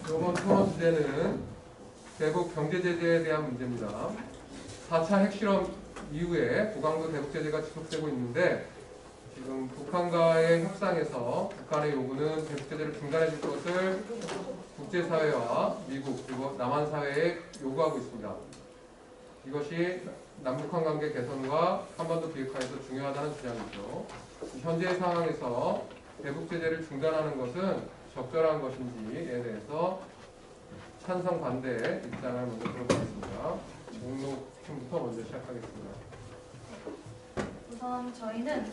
이번 토론 주제는 대북 경제 제재에 대한 문제입니다. 4차 핵실험 이후에 고강도 대북 제재가 지속되고 있는데 지금 북한과의 협상에서 북한의 요구는 대북 제재를 중단해 줄 것을 국제사회와 미국 그리고 남한 사회에 요구하고 있습니다. 이것이 남북한 관계 개선과 한반도 비핵화에서 중요하다는 주장이죠. 현재 상황에서 대북 제재를 중단하는 것은 적절한 것인지에 대해서 찬성 반대 입장을 먼저 들어보겠습니다. 목록 팀부터 먼저 시작하겠습니다. 우선 저희는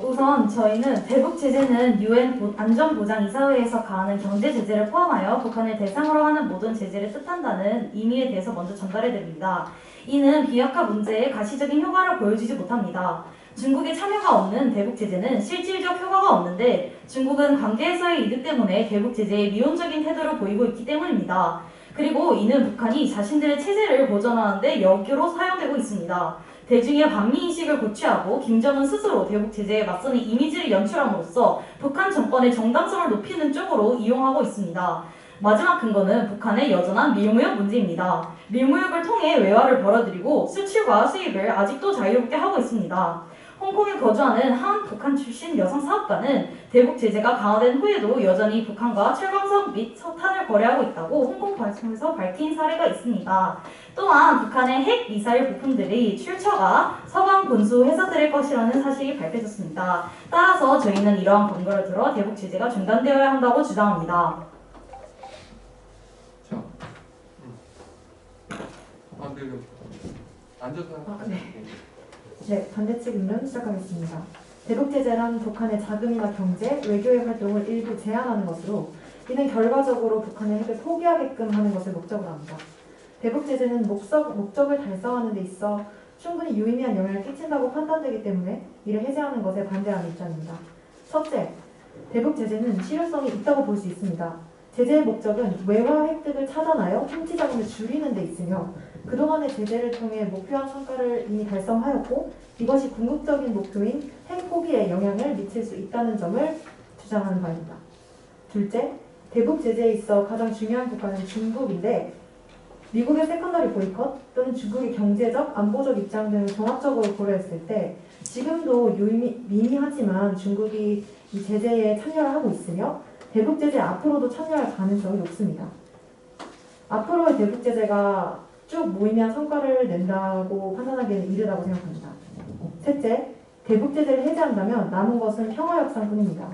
우선 저희는 대북 제재는 UN 안전보장이사회에서 가하는 경제 제재를 포함하여 북한을 대상으로 하는 모든 제재를 뜻한다는 의미에 대해서 먼저 전달해 드립니다. 이는 비핵화 문제에 가시적인 효과를 보여주지 못합니다. 중국의 참여가 없는 대북 제재는 실질적 효과가 없는데 중국은 관계에서의 이득 때문에 대북 제재에 미온적인 태도를 보이고 있기 때문입니다. 그리고 이는 북한이 자신들의 체제를 보존하는데 역으로 사용되고 있습니다. 대중의 반미인식을 고취하고 김정은 스스로 대북 제재에 맞서는 이미지를 연출함으로써 북한 정권의 정당성을 높이는 쪽으로 이용하고 있습니다. 마지막 근거는 북한의 여전한 밀무역 문제입니다. 밀무역을 통해 외화를 벌어들이고 수출과 수입을 아직도 자유롭게 하고 있습니다. 홍콩에 거주하는 한 북한 출신 여성 사업가는 대북 제재가 강화된 후에도 여전히 북한과 철광석 및 석탄을 거래하고 있다고 홍콩 방송에서 밝힌 사례가 있습니다. 또한 북한의 핵 미사일 부품들이 출처가 서방 군수 회사들일 것이라는 사실이 밝혀졌습니다. 따라서 저희는 이러한 근거를 들어 대북 제재가 중단되어야 한다고 주장합니다. 자, 반대 의견. 앉아서 네, 반대측 의견 시작하겠습니다. 대북 제재란 북한의 자금이나 경제, 외교의 활동을 일부 제한하는 것으로 이는 결과적으로 북한의 핵을 포기하게끔 하는 것을 목적으로 합니다. 대북 제재는 목적을 달성하는 데 있어 충분히 유의미한 영향을 끼친다고 판단되기 때문에 이를 해제하는 것에 반대하는 입장입니다. 첫째, 대북 제재는 실효성이 있다고 볼 수 있습니다. 제재의 목적은 외화 획득을 차단하여 통치 자금을 줄이는 데 있으며 그동안의 제재를 통해 목표한 성과를 이미 달성하였고 이것이 궁극적인 목표인 핵 포기에 영향을 미칠 수 있다는 점을 주장하는 바입니다. 둘째, 대북 제재에 있어 가장 중요한 국가는 중국인데 미국의 세컨더리 보이콧 또는 중국의 경제적, 안보적 입장 등을 종합적으로 고려했을 때 지금도 미미하지만 중국이 이 제재에 참여를 하고 있으며 대북 제재 앞으로도 참여할 가능성이 높습니다. 앞으로의 대북 제재가 쭉 무의미한 성과를 낸다고 판단하기에는 이르다고 생각합니다. 셋째, 대북 제재를 해제한다면 남은 것은 평화 협상뿐입니다.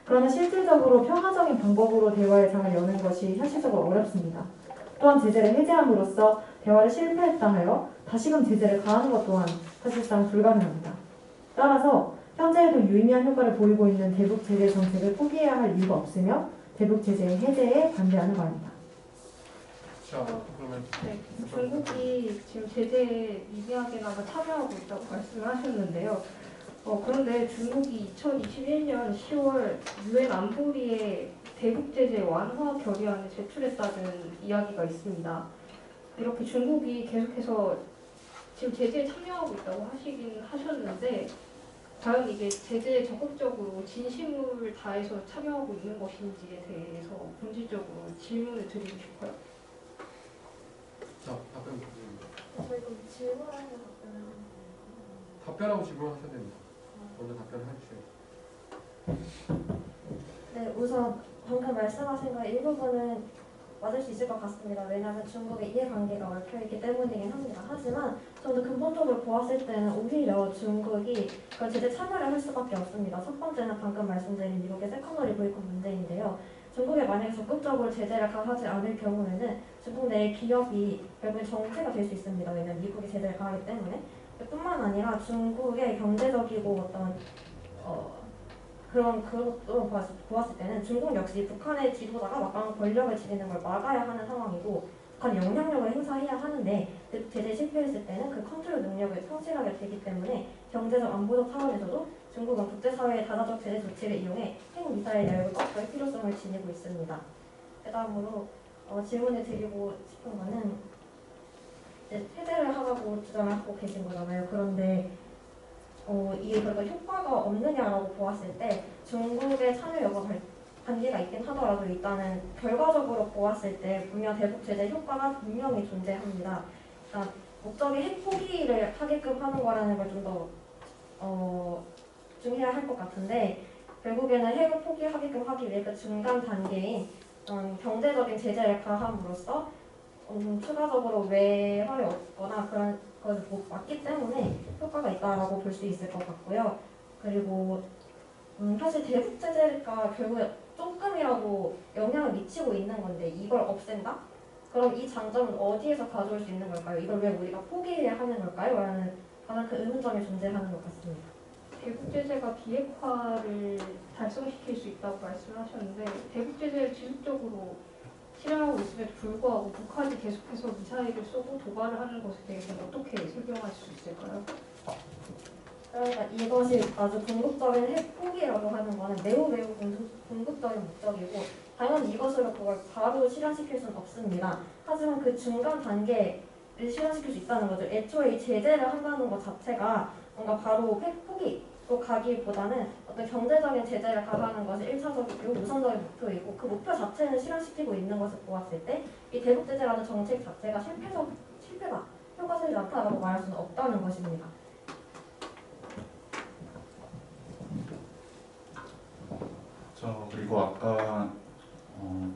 그러나 실질적으로 평화적인 방법으로 대화의 장을 여는 것이 현실적으로 어렵습니다. 또한 제재를 해제함으로써 대화를 실패했다 하여 다시금 제재를 가하는 것 또한 사실상 불가능합니다. 따라서 현재에도 유의미한 효과를 보이고 있는 대북 제재 정책을 포기해야 할 이유가 없으며 대북 제재의 해제에 반대하는 바입니다. 자, 그러면 네, 중국이 지금 제재에 미비하게나마 참여하고 있다고 말씀을 하셨는데요. 그런데 중국이 2021년 10월 UN 안보리에 대북 제재 완화 결의안을 제출했다는 이야기가 있습니다. 이렇게 중국이 계속해서 지금 제재에 참여하고 있다고 하시긴 하셨는데 과연 이게 제재에 적극적으로 진심을 다해서 참여하고 있는 것인지에 대해서 본질적으로 질문을 드리고 싶어요. 자, 답변 부탁드립니다. 저희 그럼 질문하는 답변하고 질문하셔야 됩니다. 먼저 답변해 주세요. 네, 우선 방금 말씀하신 거 일부분은 맞을 수 있을 것 같습니다. 왜냐하면 중국의 이해관계가 얽혀있기 때문이긴 합니다. 하지만 좀 더 근본적으로 보았을 때는 오히려 중국이 그런 제재 참여를 할 수밖에 없습니다. 첫 번째는 방금 말씀드린 미국의 세컨더리 보이콧 문제인데요. 중국에 만약에 적극적으로 제재를 가하지 않을 경우에는 중국 내 기업이 결국엔 정체가 될 수 있습니다. 왜냐하면 미국이 제재를 가하기 때문에. 뿐만 아니라 중국의 경제적이고 어떤 그런 것도 보았을 때는 중국 역시 북한의 지도자가 막강한 권력을 지니는 걸 막아야 하는 상황이고 북한이 영향력을 행사해야 하는데 제재 실패했을 때는 그 컨트롤 능력을 상실하게 되기 때문에 경제적 안보적 차원에서도 중국은 국제사회의 다자적 제재 조치를 이용해 핵미사일 내역을 확보할 필요성을 지니고 있습니다. 그 다음으로 질문을 드리고 싶은 거는 해제를 하라고 주장을 하고 계신 거잖아요. 그런데 이게 그러니까 효과가 없느냐라고 보았을 때 중국의 참여 여부가 한계가 있긴 하더라도 일단은 결과적으로 보았을 때 분명 대북 제재 효과가 분명히 존재합니다. 일단 목적이 핵 포기를 하게끔 하는 거라는 걸 좀 더 중요해야 할 것 같은데 결국에는 핵을 포기하게끔 하기 위해 그 중간 단계인 경제적인 제재를 가함으로써 추가적으로 외화를 얻거나 그런 것을 막기 때문에 효과가 있다라고 볼 수 있을 것 같고요. 그리고 사실 대북 제재가 결국에 조금이라도 영향을 미치고 있는 건데 이걸 없앤다? 그럼 이 장점은 어디에서 가져올 수 있는 걸까요? 이걸 왜 우리가 포기해야 하는 걸까요? 라는 가장 큰 의문점이 존재하는 것 같습니다. 대북 제재가 비핵화를 달성시킬 수 있다고 말씀하셨는데 대북 제재를 지속적으로 실행하고 있음에도 불구하고 북한이 계속해서 미사일을 쏘고 도발을 하는 것에 대해서는 어떻게 설명할 수 있을까요? 그러니까 이것이 아주 궁극적인 핵 포기라고 하는 거는 매우 궁극적인 목적이고 당연히 이것으로 그걸 바로 실현시킬 수는 없습니다. 하지만 그 중간 단계를 실현시킬 수 있다는 거죠. 애초에 이 제재를 한다는 것 자체가 뭔가 바로 핵 포기로 가기보다는 어떤 경제적인 제재를 가하는 것이 1차적이고 우선적인 목표이고 그 목표 자체는 실현시키고 있는 것을 보았을 때 이 대북 제재라는 정책 자체가 실패다, 효과적이지 않다라고 말할 수는 없다는 것입니다. 그리고 아까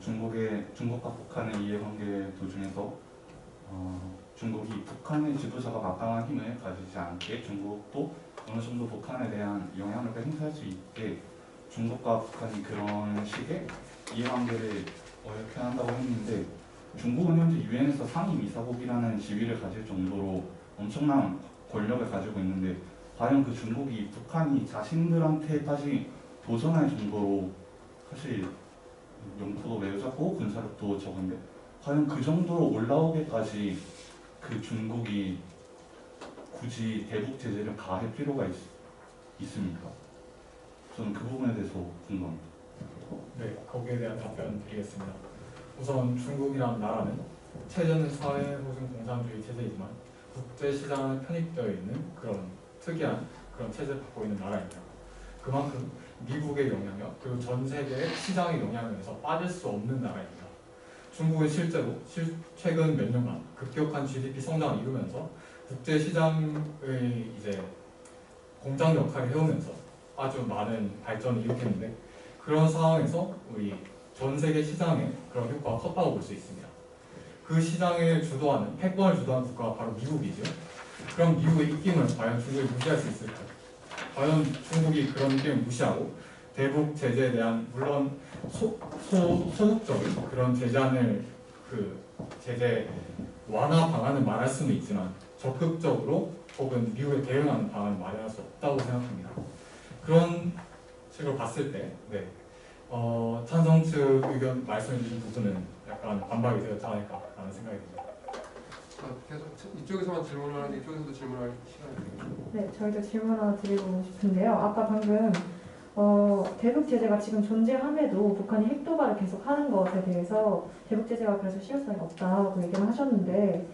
중국과 북한의 이해관계 도중에서 중국이 북한의 지도자가 마땅한 힘을 가지지 않게 중국도 어느 정도 북한에 대한 영향력을 행사할 수 있게 중국과 북한이 그런 식의 이해관계를 어렵게 한다고 했는데 중국은 현재 유엔에서 상임이사국이라는 지위를 가질 정도로 엄청난 권력을 가지고 있는데 과연 그 중국이 북한이 자신들한테까지 도전할 정도로 사실 영토도 매우 작고 군사력도 적은데 과연 그 정도로 올라오게까지 그 중국이 굳이 대북 제재를 가할 필요가 있습니까? 저는 그 부분에 대해서 궁금합니다. 네, 거기에 대한 답변 드리겠습니다. 우선 중국이란 나라는 체제는 사회보증 공산주의 체제이지만 국제시장에 편입되어 있는 그런 특이한 그런 체제를 갖고 있는 나라입니다. 그만큼 미국의 영향력 그리고 전 세계의 시장의 영향력에서 빠질 수 없는 나라입니다. 중국은 실제로 최근 몇 년간 급격한 GDP 성장을 이루면서 국제 시장의 이제 공장 역할을 해오면서 아주 많은 발전을 일으켰는데 그런 상황에서 우리 전 세계 시장의 그런 효과가 컸다고 볼 수 있습니다. 그 시장을 주도하는 패권을 주도하는 국가가 바로 미국이죠. 그럼 미국의 입김을 과연 중국이 무시할 수 있을까요? 과연 중국이 그런 입김을 무시하고 대북 제재에 대한 물론 소극적인 그런 제재안을 제재 완화 방안을 말할 수는 있지만 적극적으로 혹은 미국에 대응하는 방안을 마련할 수 없다고 생각합니다. 그런 식으로 봤을 때 찬성 측 의견 말씀해 주신 부분은 약간 반박이 되었지 않을까라는 생각이 듭니다. 계속 이쪽에서만 질문을 하는데 이쪽에서도 질문할 시간이 되겠죠. 네, 저희도 질문 하나 드리고 싶은데요. 아까 방금 대북 제재가 지금 존재함에도 북한이 핵 도발을 계속 하는 것에 대해서 대북 제재가 그래서 실효성이 없다고 얘기를 하셨는데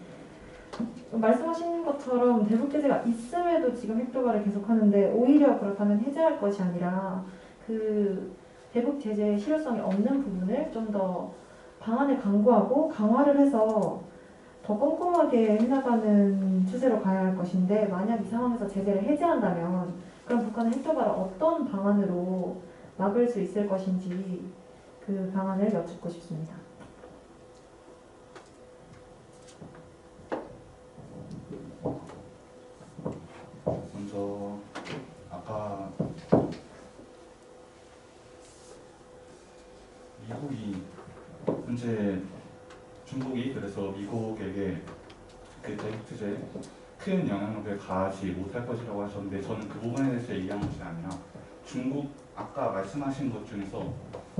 말씀하신 것처럼 대북 제재가 있음에도 지금 핵 도발을 계속 하는데 오히려 그렇다면 해제할 것이 아니라 그 대북 제재의 실효성이 없는 부분을 좀 더 방안을 강구하고 강화를 해서 더 꼼꼼하게 해나가는 추세로 가야 할 것인데 만약 이 상황에서 제재를 해제한다면 그럼 북한은 핵 도발을 어떤 방안으로 막을 수 있을 것인지 그 방안을 여쭙고 싶습니다. 먼저 아까 미국이 현재 중국이 그래서 미국에게 그 대북 제재에 큰 영향력을 가하지 못할 것이라고 하셨는데 저는 그 부분에 대해서 얘기한 것이 아니라 중국 아까 말씀하신 것 중에서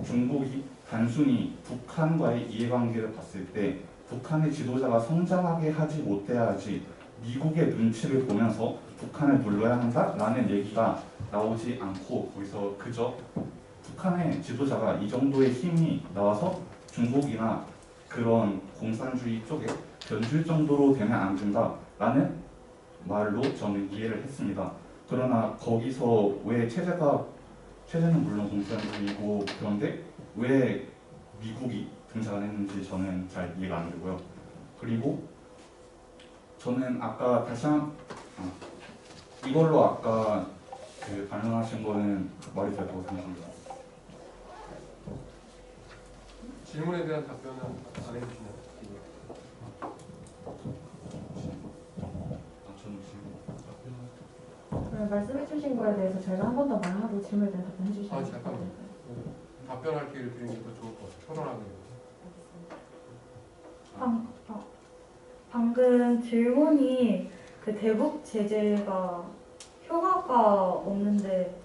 중국이 단순히 북한과의 이해관계를 봤을 때 북한의 지도자가 성장하게 하지 못해야지 미국의 눈치를 보면서 북한을 눌러야 한다라는 얘기가 나오지 않고 거기서 그저 북한의 지도자가 이 정도의 힘이 나와서 중국이나 그런 공산주의 쪽에 견줄 정도로 되면 안 된다라는 말로 저는 이해를 했습니다. 그러나 거기서 왜 체제가 체제는 물론 공산주의고 그런데 왜 미국이 등장을 했는지 저는 잘 이해가 안 되고요. 그리고 저는 아까 이걸로 아까 그 반론하신 거는 말이 되다고 생각합니다. 질문에 대한 답변은 안 해주시나요? 저는 지금 그럼 말씀해주신 거에 대해서 저희가 한 번 더 말하고 질문에 대한 답변 해주시면 잠깐만요. 답변할 기회를 드리는 게 더 좋을 것 같아요. 토론하는 게. 방금 질문이 그 대북 제재가 효과가 없는데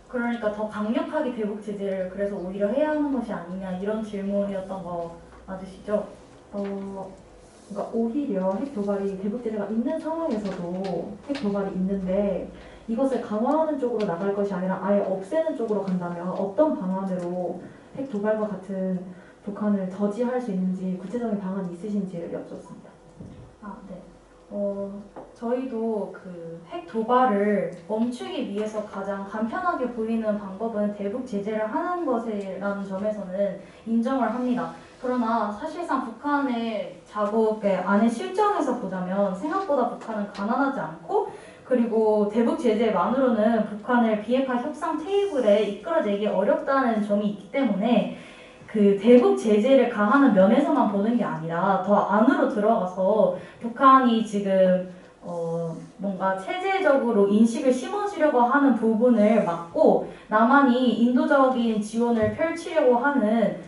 그러니까 더 강력하게 대북 제재를 그래서 오히려 해야 하는 것이 아니냐 이런 질문이었던 거 맞으시죠? 그러니까 오히려 핵 도발이 대북 제재가 있는 상황에서도 핵 도발이 있는데 이것을 강화하는 쪽으로 나갈 것이 아니라 아예 없애는 쪽으로 간다면 어떤 방안으로 핵 도발과 같은 북한을 저지할 수 있는지 구체적인 방안이 있으신지를 여쭙습니다. 네. 저희도 그 핵 도발을 멈추기 위해서 가장 간편하게 보이는 방법은 대북 제재를 하는 것이라는 점에서는 인정을 합니다. 그러나 사실상 북한의 작업의 안에 실정에서 보자면 생각보다 북한은 가난하지 않고 그리고 대북 제재만으로는 북한을 비핵화 협상 테이블에 이끌어내기 어렵다는 점이 있기 때문에 그 대북 제재를 가하는 면에서만 보는 게 아니라 더 안으로 들어가서 북한이 지금 뭔가 체제적으로 인식을 심어주려고 하는 부분을 막고 남한이 인도적인 지원을 펼치려고 하는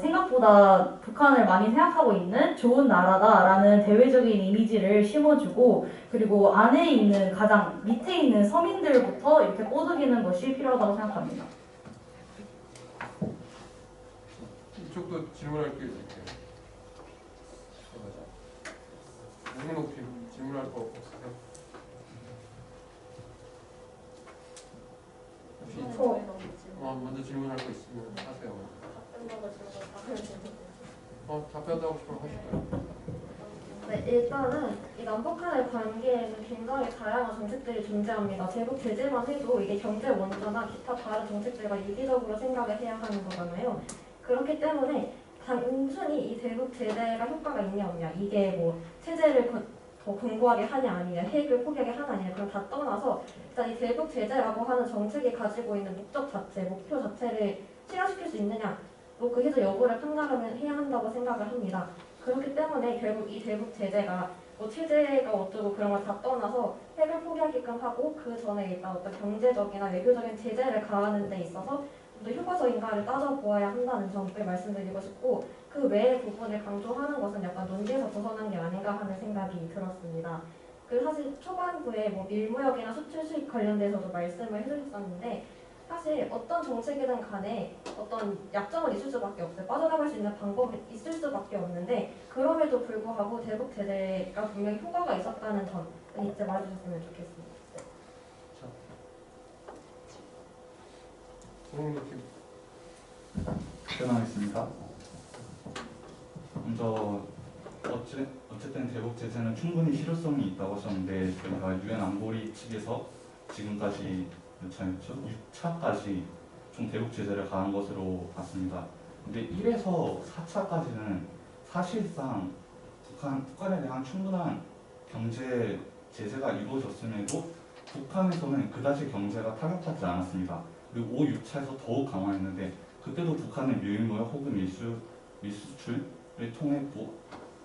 생각보다 북한을 많이 생각하고 있는 좋은 나라다라는 대외적인 이미지를 심어주고 그리고 안에 있는 가장 밑에 있는 서민들부터 이렇게 꼬드기는 것이 필요하다고 생각합니다. 이쪽도 질문할 기회 드릴게요. 무슨 혹시 질문할 거 없으세요? 먼저 질문할 거 있으면 하세요. 답변하고 싶으면 하실까요? 네, 일단은 이 남북한의 관계에는 굉장히 다양한 정책들이 존재합니다. 대북 제재만 해도 이게 경제 원조나 기타 다른 정책들과 유기적으로 생각을 해야 하는 거잖아요. 그렇기 때문에 단순히 이 대북 제재가 효과가 있냐 없냐 이게 뭐 체제를 더 공고하게 하냐 아니냐 핵을 포기하게 하냐 아니냐 그럼 다 떠나서 일단 이 대북 제재라고 하는 정책이 가지고 있는 목적 자체, 목표 자체를 실현시킬 수 있느냐 뭐 그게서 여부를 판가름을 해야 한다고 생각을 합니다. 그렇기 때문에 결국 이 대북 제재가 뭐 체제가 어쩌고 그런 걸 다 떠나서 핵을 포기하게끔 하고 그 전에 일단 어떤 경제적이나 외교적인 제재를 가하는 데 있어서 또 효과적인가를 따져보아야 한다는 점을 말씀드리고 싶고 그 외의 부분을 강조하는 것은 약간 논리에서 벗어난 게 아닌가 하는 생각이 들었습니다. 그 사실 초반부에 뭐 밀무역이나 수출 수입 관련돼서도 말씀을 해주셨었는데 사실 어떤 정책이든 간에 어떤 약점은 있을 수밖에 없어요. 빠져나갈 수 있는 방법이 있을 수밖에 없는데 그럼에도 불구하고 대북 제재가 분명히 효과가 있었다는 점을 잊지 말아주셨으면 좋겠습니다. 답변하겠습니다. 먼저 어쨌든 대북 제재는 충분히 실효성이 있다고 하셨는데 저희가 유엔 안보리 측에서 지금까지 몇 차였죠? 6차까지 총 대북 제재를 가한 것으로 봤습니다. 근데 1에서 4차까지는 사실상 북한에 대한 충분한 경제 제재가 이루어졌음에도 북한에서는 그다지 경제가 타격받지 않았습니다. 그리고 5, 6차에서 더욱 강화했는데 그때도 북한의 밀무역 혹은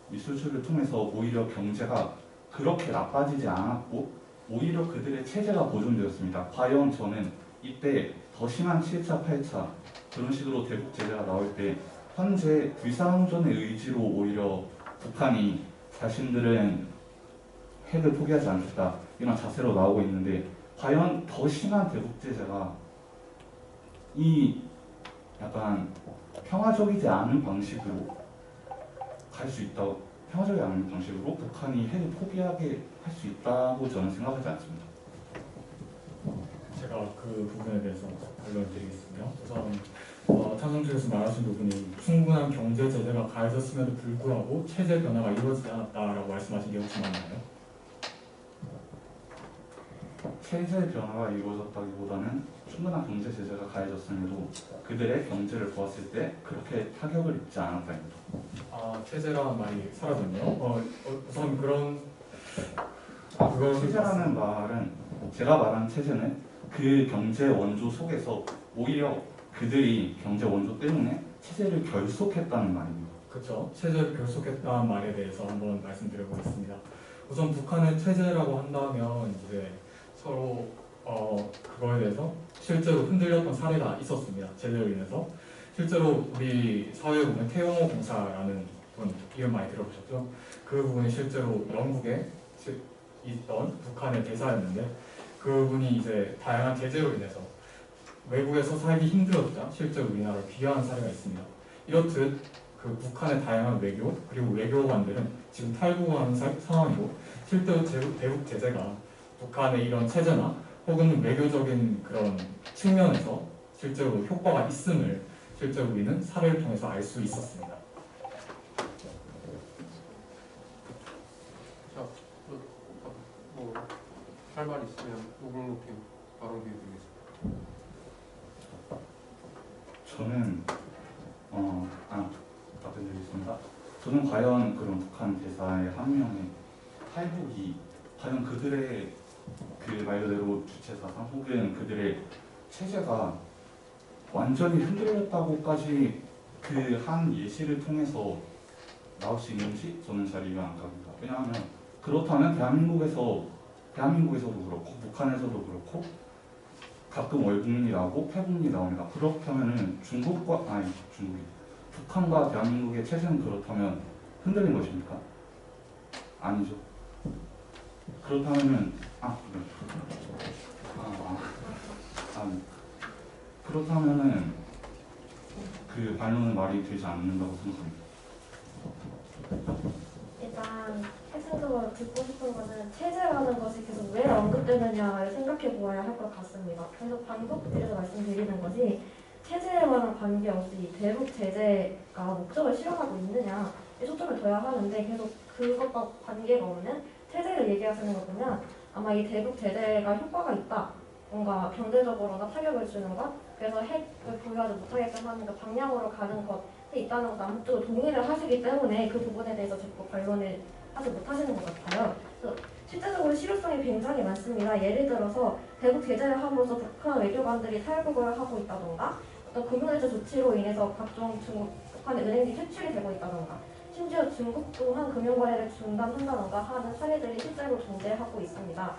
밀수출을 통해서 오히려 경제가 그렇게 나빠지지 않았고 오히려 그들의 체제가 보존되었습니다. 과연 저는 이때 더 심한 7차, 8차 그런 식으로 대북 제재가 나올 때 현재 불사항전의 의지로 오히려 북한이 자신들은 핵을 포기하지 않겠다 이런 자세로 나오고 있는데 과연 더 심한 대북 제재가 이 약간 평화적이지 않은 방식으로 갈 수 있다고 평화적이지 않은 방식으로 북한이 핵을 포기하게 할 수 있다고 저는 생각하지 않습니다. 제가 그 부분에 대해서 반론을 드리겠습니다. 우선 찬성 측에서 말하신 부분이 충분한 경제 제재가 가해졌음에도 불구하고 체제 변화가 이루어지지 않았다라고 말씀하신 게 혹시 맞나요? 체제 변화가 이루어졌다기보다는 충분한 경제 제재가 가해졌음에도 그들의 경제를 보았을 때 그렇게 타격을 입지 않았다입니다. 아, 체제라는 말이 사라졌네요. 우선 그런 체제라는 말은 제가 말한 체제는 그 경제 원조 속에서 오히려 그들이 경제 원조 때문에 체제를 결속했다는 말입니다. 그렇죠. 체제를 결속했다는 말에 대해서 한번 말씀드려보겠습니다. 우선 북한의 체제라고 한다면 이제 서로 그거에 대해서 실제로 흔들렸던 사례가 있었습니다. 제재로 인해서 실제로 우리 사회에 보면 태영호 공사라는 분 이름 많이 들어보셨죠? 그 분이 실제로 영국에 있던 북한의 대사였는데 그분이 이제 다양한 제재로 인해서 외국에서 살기 힘들었다 실제로 우리나라를 비하한 사례가 있습니다. 이렇듯 그 북한의 다양한 외교 그리고 외교관들은 지금 탈북하는 상황이고 실제로 대북 제재가 북한의 이런 체제나 혹은 외교적인 그런 측면에서 실제로 효과가 있음을 실제로 우리는 사례를 통해서 알 수 있었습니다. 자, 할 말 있으면 노국노팀 발언 기회 드리겠습니다. 저는 답변드리겠습니다. 저는 과연 그런 북한 대사의 한 명의 탈북이 과연 그들의 그 말 그대로 주체 사상 혹은 그들의 체제가 완전히 흔들렸다고까지 그 한 예시를 통해서 나올 수 있는지 저는 잘 이해 안 갑니다. 왜냐하면 그렇다면 대한민국에서도 그렇고 북한에서도 그렇고 가끔 월북리라고 패북리 나옵니다. 그렇다면은 북한과 대한민국의 체제는 그렇다면 흔들린 것입니까? 아니죠. 그렇다면은 그렇다면은 그 반론은 말이 되지 않는다고 생각합니다. 일단 핵심적으로 듣고 싶은 것은 체제라는 것이 계속 왜 언급되느냐를 생각해 보아야 할 것 같습니다. 그래서 반복해서 말씀드리는 것이 체제와는 관계없이 대북 제재가 목적을 실현하고 있느냐에 초점을 둬야 하는데 계속 그것과 관계가 없는 체제를 얘기하시는 거 보면 아마 이 대북 제재가 효과가 있다. 뭔가 경제적으로나 타격을 주는 것, 그래서 핵을 보유하지 못하게끔 하는 그 방향으로 가는 것에 있다는 것을 아무쪽으로 동의를 하시기 때문에 그 부분에 대해서 자꾸 반론을 하지 못하시는 것 같아요. 그래서 실제적으로 실효성이 굉장히 많습니다. 예를 들어서 대북 제재를 함으로써 북한 외교관들이 탈북을 하고 있다던가 어떤 금융제재 조치로 인해서 각종 북한의 은행들이 퇴출이 되고 있다던가 심지어 중국 또한 금융거래를 중단한다던가 하는 사례들이 실제로 존재하고 있습니다.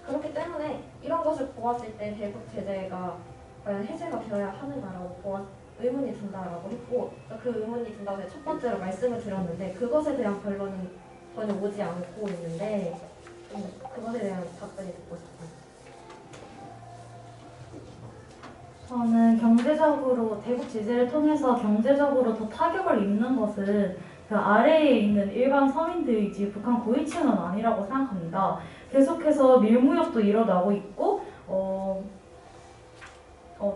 그렇기 때문에 이런 것을 보았을 때 대북 제재가 과연 해제가 되어야 하는가라고 의문이 든다라고 했고 그 의문이 든다고 첫 번째로 말씀을 드렸는데 그것에 대한 반론은 전혀 오지 않고 있는데 그것에 대한 답변이 듣고 싶습니다. 저는 경제적으로 대북 제재를 통해서 경제적으로 더 타격을 입는 것은 그 아래에 있는 일반 서민들이지 북한 고위층은 아니라고 생각합니다. 계속해서 밀무역도 일어나고 있고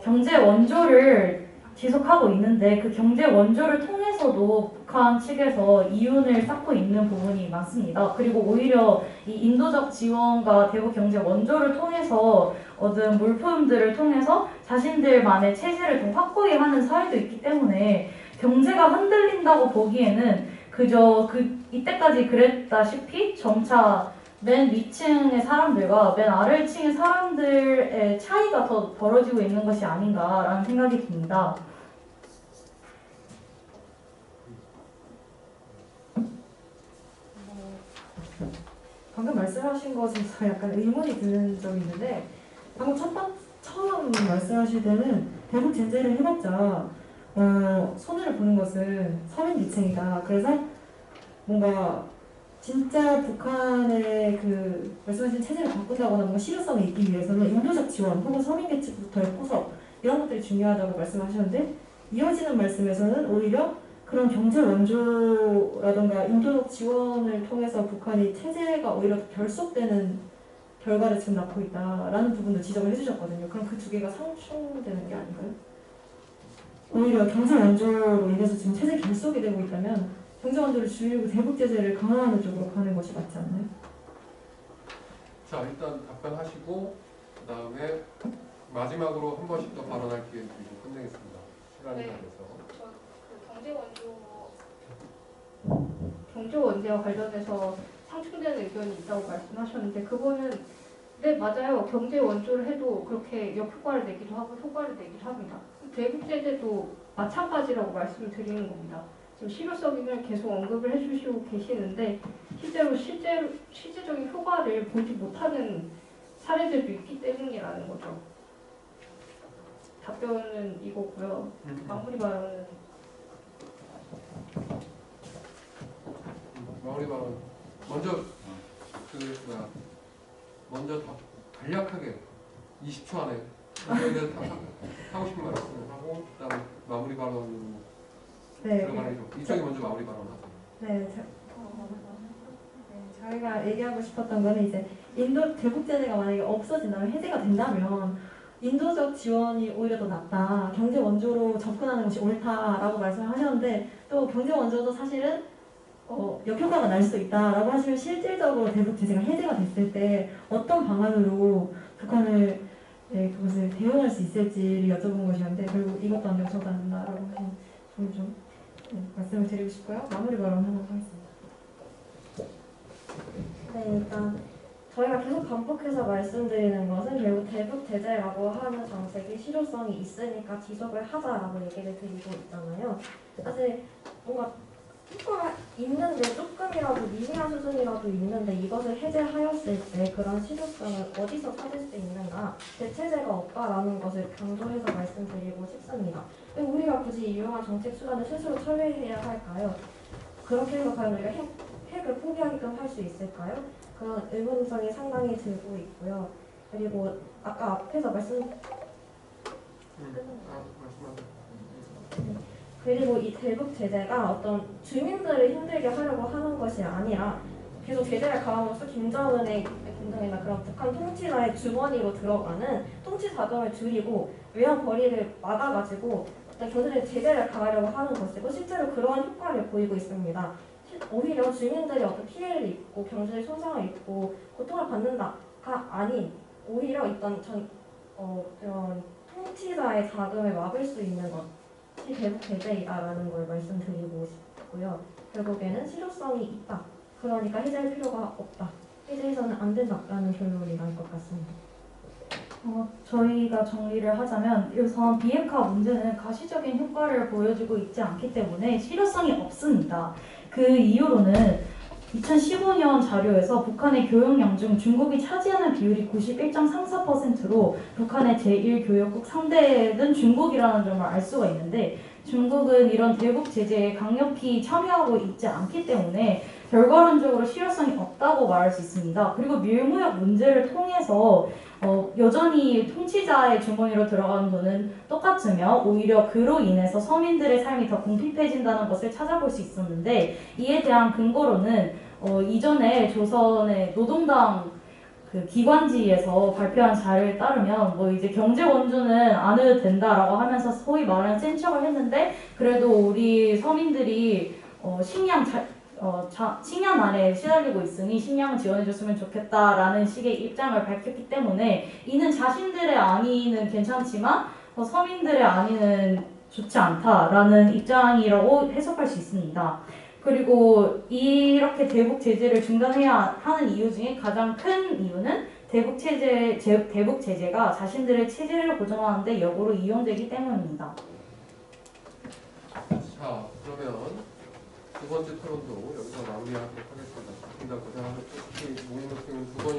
경제 원조를 지속하고 있는데 그 경제 원조를 통해서도 북한 측에서 이윤을 쌓고 있는 부분이 많습니다. 그리고 오히려 이 인도적 지원과 대북 경제 원조를 통해서 얻은 물품들을 통해서 자신들만의 체제를 더 확고히 하는 사회도 있기 때문에 경제가 흔들린다고 보기에는 그저 이때까지 그랬다시피 점차 맨 위층의 사람들과 맨 아래층의 사람들의 차이가 더 벌어지고 있는 것이 아닌가라는 생각이 듭니다. 방금 말씀하신 것에서 약간 의문이 드는 점이 있는데 방금 처음 말씀하실 때는 대북 제재를 해봤자 손해를 보는 것은 서민 계층이다. 그래서 뭔가 진짜 북한의 그 말씀하신 체제를 바꾼다거나 뭔가 실효성이 있기 위해서는 인도적 지원 혹은 서민 계층부터의 포섭 이런 것들이 중요하다고 말씀하셨는데 이어지는 말씀에서는 오히려 그런 경제 원조라던가 인도적 지원을 통해서 북한이 체제가 오히려 결속되는 결과를 지금 낳고 있다라는 부분도 지적을 해주셨거든요. 그럼 그 두 개가 상충되는 게 아닌가요? 오히려 경제 원조로 인해서 지금 체제 결속이 되고 있다면 경제 원조를 줄이고 대북 제재를 강화하는 쪽으로 가는 것이 맞지 않나요? 자, 일단 답변하시고 그 다음에 마지막으로 한 번씩 더 발언할 기회를 드리고 끝내겠습니다. 시간이 네. 다 돼서. 경제 원제와 관련해서 상충되는 의견이 있다고 말씀하셨는데 그거는 네 맞아요. 경제 원조를 해도 그렇게 역효과를 내기도 하고 효과를 내기도 합니다. 대북 제재도 마찬가지라고 말씀을 드리는 겁니다. 지금 실효성을 계속 언급을 해주시고 계시는데 실제적인 효과를 보지 못하는 사례들도 있기 때문이라는 거죠. 답변은 이거고요. 마무리 발언은 마무리 발언. 먼저 간략하게 20초 안에 이거에 대해서 하고 싶은 말씀을 하고 그다음 마무리 발언으로 네. 들어가는 게 이쪽이 먼저 마무리 발언하세요. 네, 저희가 얘기하고 싶었던 거는 이제 인도 대북 제재가 만약에 없어진다면 해제가 된다면 인도적 지원이 오히려 더 낫다. 경제 원조로 접근하는 것이 옳다라고 말씀하셨는데 또 경제 원조도 사실은 역효과가 날 수도 있다라고 하시면 실질적으로 대북 제재가 해제가 됐을 때 어떤 방안으로 북한을 그것을 대응할 수 있을지를 여쭤본 것이었는데 결국 이것도 안 되고 저도 안 된다라고 하신 점을 좀 말씀을 드리고 싶고요. 마무리 발언하도록 하겠습니다. 네, 일단 저희가 계속 반복해서 말씀드리는 것은 결국 대북 제재라고 하는 정책이 실효성이 있으니까 지속을 하자라고 얘기를 드리고 있잖아요. 사실 뭔가 효과가 있는데 조금이라도 미미한 수준이라도 있는데 이것을 해제하였을 때 그런 실효성을 어디서 찾을 수 있는가? 대체제가 없다라는 것을 강조해서 말씀드리고 싶습니다. 왜 우리가 굳이 이 유용한 정책 수단을 스스로 철회해야 할까요? 그렇게 해서 과연 우리가 핵을 포기하게끔 할 수 있을까요? 그런 의문점이 상당히 들고 있고요. 그리고 아까 앞에서 말씀하세요. 그리고 이 대북 제재가 어떤 주민들을 힘들게 하려고 하는 것이 아니라 계속 제재를 가함으로써 김정은이나 그런 북한 통치자의 주머니로 들어가는 통치 자금을 줄이고 외환 거리를 막아가지고 어떤 경제적인 제재를 가하려고 하는 것이고 실제로 그러한 효과를 보이고 있습니다. 오히려 주민들이 어떤 피해를 입고 경제적 손상을 입고 고통을 받는다가 아닌 오히려 있던 그런 통치자의 자금을 막을 수 있는 것이 대북 제재이다라는 걸 말씀드리고 싶고요. 결국에는 실효성이 있다. 그러니까 해제할 필요가 없다. 해제해서는 안 된다라는 결론이 날 것 같습니다. 저희가 정리를 하자면 우선 비핵화 문제는 가시적인 효과를 보여주고 있지 않기 때문에 실효성이 없습니다. 그 이유로는 2015년 자료에서 북한의 교역량 중 중국이 차지하는 비율이 91.34%로 북한의 제1교역국 상대는 중국이라는 점을 알 수가 있는데 중국은 이런 대북 제재에 강력히 참여하고 있지 않기 때문에 결과론적으로 실효성이 없다고 말할 수 있습니다. 그리고 밀무역 문제를 통해서 여전히 통치자의 주머니로 들어가는 돈은 똑같으며 오히려 그로 인해서 서민들의 삶이 더 궁핍해진다는 것을 찾아볼 수 있었는데 이에 대한 근거로는 이전에 조선의 노동당 그 기관지에서 발표한 자료에 따르면 이제 경제 원조는 안 해도 된다라고 하면서 소위 말하는 센 척을 했는데 그래도 우리 서민들이 식량난에 시달리고 있으니 식량을 지원해줬으면 좋겠다라는 식의 입장을 밝혔기 때문에 이는 자신들의 안위는 괜찮지만 서민들의 안위는 좋지 않다라는 입장이라고 해석할 수 있습니다. 그리고 이렇게 대북 제재를 중단해야 하는 이유 중에 가장 큰 이유는 대북 제재가 자신들의 체제를 보존하는데 역으로 이용되기 때문입니다. 자, 그러면 두 번째 토론도 여기서 마무리하도록 하겠습니다. 모임 같은 두 번째